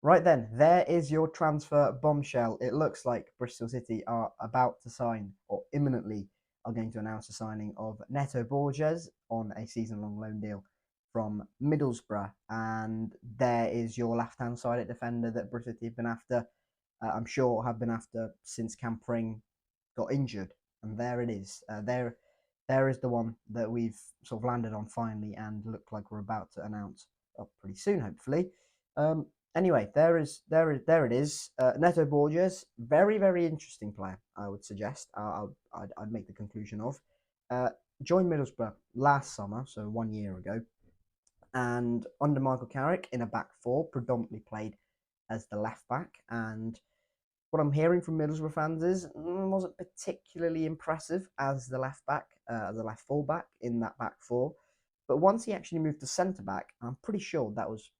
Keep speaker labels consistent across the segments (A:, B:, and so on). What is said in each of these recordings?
A: Right then, there is your transfer bombshell. It looks like Bristol City are about to sign, or imminently are going to announce the signing of Neto Borges on a season-long loan deal from Middlesbrough. And there is your left-hand sided defender that Bristol City have been after. I'm sure have been after since Campring got injured. And there it is. There is the one that we've sort of landed on finally, and look like we're about to announce pretty soon, hopefully. Um, Anyway, there it is. Neto Borges, very interesting player. I would suggest. I'd make the conclusion of. Uh, Joined Middlesbrough last summer, so 1 year ago, and under Michael Carrick in a back four, predominantly played as the left back. And what I'm hearing from Middlesbrough fans is wasn't particularly impressive as the left back, as the left full back in that back four. But once he actually moved to centre back, I'm pretty sure that was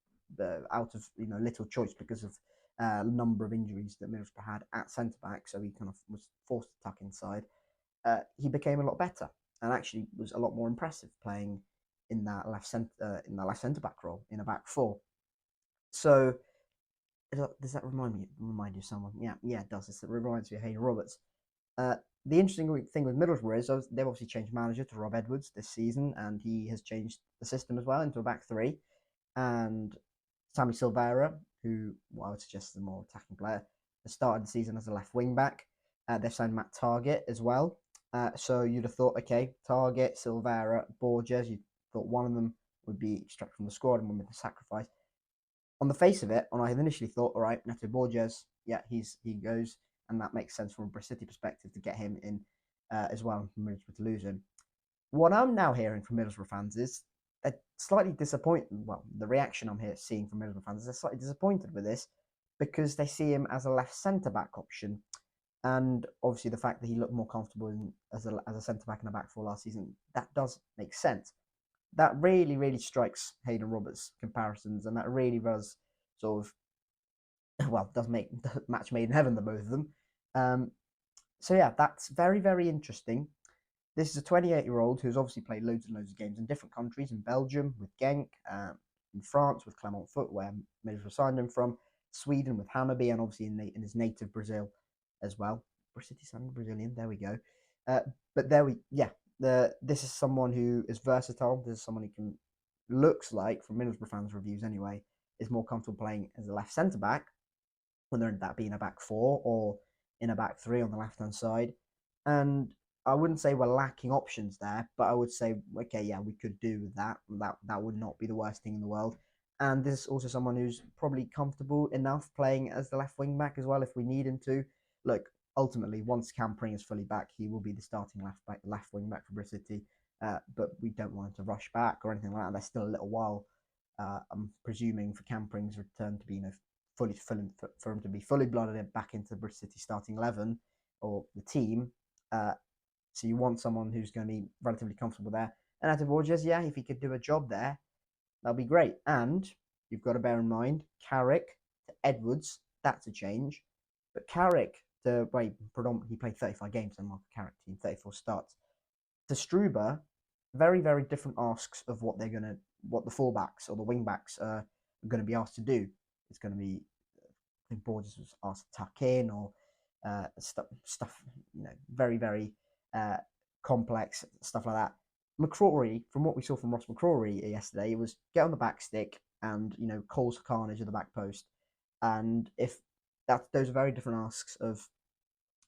A: out of little choice because of a number of injuries that Middlesbrough had at centre back. So he kind of was forced to tuck inside. He became a lot better and actually was a lot more impressive playing in that left centre back role in a back four. So does that remind you of someone? Yeah, it does. It reminds me of Hayden Roberts. Uh, the interesting thing with Middlesbrough is they've obviously changed manager to Rob Edwards this season, and he has changed the system as well into a back three. And Sammy Silvera, who I would suggest is a more attacking player, has started the season as a left wing back. They've signed Matt Targett as well. So you'd have thought, okay, Targett, Silvera, Borges, you thought one of them would be extracted from the squad and would be the sacrifice. On the face of it, when I initially thought, all right, Neto Borges, yeah, he goes, and that makes sense from a Bristol City perspective to get him in as well from Middlesbrough to lose him. What I'm now hearing from Middlesbrough fans is they're slightly disappointed. Well, the reaction I'm here seeing from Middlesbrough fans is they're slightly disappointed with this because they see him as a left centre back option, and obviously the fact that he looked more comfortable as a centre back in a back four last season, that does make sense. That really strikes Hayden Roberts comparisons, and that really does sort of does make the match made in heaven, the both of them. Um, so yeah, that's very interesting. This is a 28-year-old who's obviously played loads and loads of games in different countries, in Belgium with Genk, in France with Clermont Foot, where Middlesbrough signed him from, Sweden with Hammarby, and obviously in his native Brazil as well. City sounding Brazilian, there we go. Uh, but this is someone who is versatile. This is someone who looks like, from Middlesbrough fans' reviews anyway, is more comfortable playing as a left centre back, whether that be in a back four or in a back three on the left hand side. And I wouldn't say we're lacking options there, but I would say, okay, yeah, we could do with that. That would not be the worst thing in the world. And this is also someone who's probably comfortable enough playing as the left wing back as well if we need him to. Look, ultimately, once Campring is fully back, he will be the starting left wing back for Bristol City. But we don't want him to rush back or anything like that. There's still a little while, I'm presuming, for Campring's return to be for him to be fully blooded back into the British City starting 11 or the team. Uh, so you want someone who's going to be relatively comfortable there. And Neto Borges, yeah, if he could do a job there, that'll be great. And you've got to bear in mind Carrick to Edwards, that's a change. But Carrick to predominantly he played 35 games in Michael Carrick team, 34 starts. To Struber, very different asks of what the fullbacks or the wingbacks are going to be asked to do. It's going to be, I think Borges was asked to tuck in or stuff, very uh, complex stuff like that. McCrory, from what we saw from Ross McCrory yesterday, was get on the back stick and cause carnage at the back post. And if those are very different asks of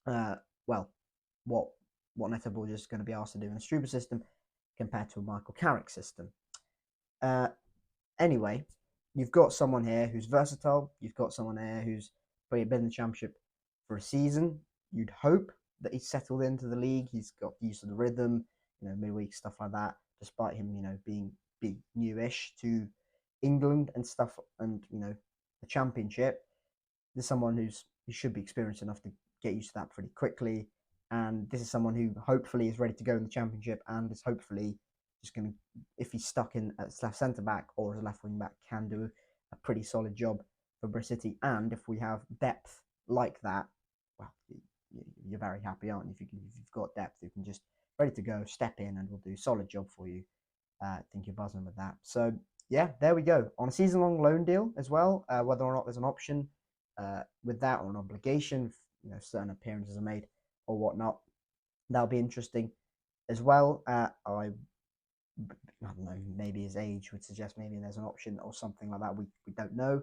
A: uh, well, what Neto Borges is going to be asked to do in a Struber system compared to a Michael Carrick system. Uh, anyway, you've got someone here who's versatile. You've got someone here who's probably been in the championship for a season. You'd hope that he's settled into the league. He's got used to the rhythm, midweek stuff like that. Despite him, being newish to England and stuff, and the championship. There's someone who should be experienced enough to get used to that pretty quickly. And this is someone who hopefully is ready to go in the championship and is hopefully just going to, if he's stuck in as left centre back or as a left wing back, can do a pretty solid job for Bristol City. And if we have depth like that, well, you're very happy, aren't you? If you've got depth, you can just ready to go, step in, and we'll do a solid job for you. I think you're buzzing with that. So yeah, there we go. On a season-long loan deal as well, whether or not there's an option with that or an obligation, if, certain appearances are made or whatnot, that'll be interesting as well. I don't know, maybe his age would suggest maybe there's an option or something like that. We don't know.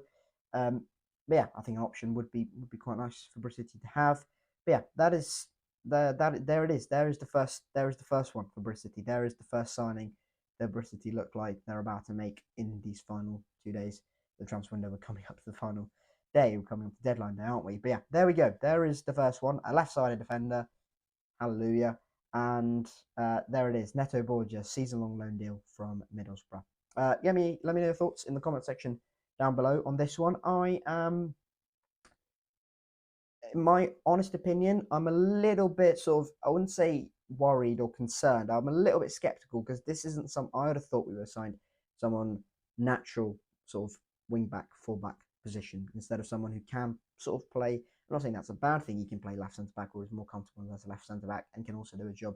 A: But yeah, I think an option would be quite nice for Bristol City to have. But yeah, that is there it is. There is the first one for Bristol City. There is the first signing that Bristol City look like they're about to make in these final 2 days. The transfer window, we're coming up to the final day. We're coming up to deadline day, aren't we? But yeah, there we go. There is the first one. A left-sided defender. Hallelujah. And there it is, Neto Borges, season-long loan deal from Middlesbrough. Let me know your thoughts in the comment section down below on this one. I am, in my honest opinion, I'm a little bit I wouldn't say worried or concerned. I'm a little bit skeptical because this isn't I would have thought we would have signed someone natural sort of wing back, full back position instead of someone who can sort of play. I'm not saying that's a bad thing. He can play left centre back or is more comfortable as a left centre back and can also do a job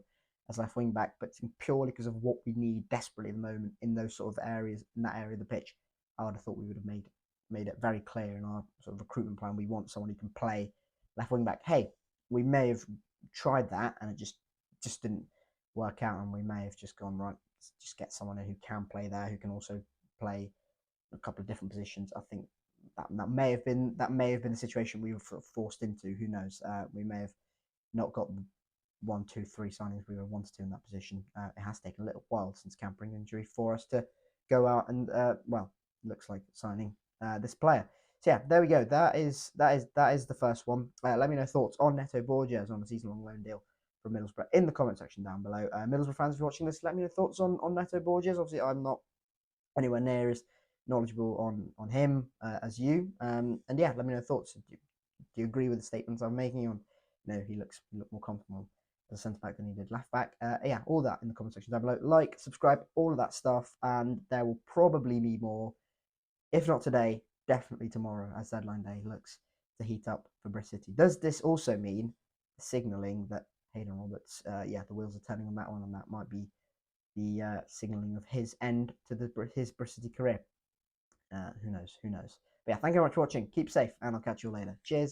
A: as left wing back, but purely because of what we need desperately at the moment in those sort of areas, in that area of the pitch, I would have thought we would have made it very clear in our sort of recruitment plan. We want someone who can play left wing back. Hey, we may have tried that and it just didn't work out, and we may have just gone right. Just get someone who can play there, who can also play a couple of different positions. I think that may have been the situation we were forced into. Who knows? We may have not got the 1, 2, 3 signings we were wanted to in that position. It has taken a little while since Campering injury for us to go out and looks like signing this player. So yeah, there we go. That is the first one. Let me know thoughts on Neto Borges on a season-long loan deal from Middlesbrough in the comment section down below. Middlesbrough fans, if you're watching this, let me know thoughts on Neto Borges. Obviously, I'm not anywhere near as knowledgeable on him as you. And yeah, let me know thoughts. Do you agree with the statements I'm making on? He looked more comfortable as a centre back than he did left back. Yeah, all that in the comment section down below. Like, subscribe, all of that stuff, and there will probably be more, if not today, definitely tomorrow, as deadline day looks to heat up for Bristol City. Does this also mean signalling that Hayden Roberts, the wheels are turning on that one, and that might be the signalling of his end to his Bristol City career? Who knows? But yeah, thank you very much for watching. Keep safe, and I'll catch you later. Cheers.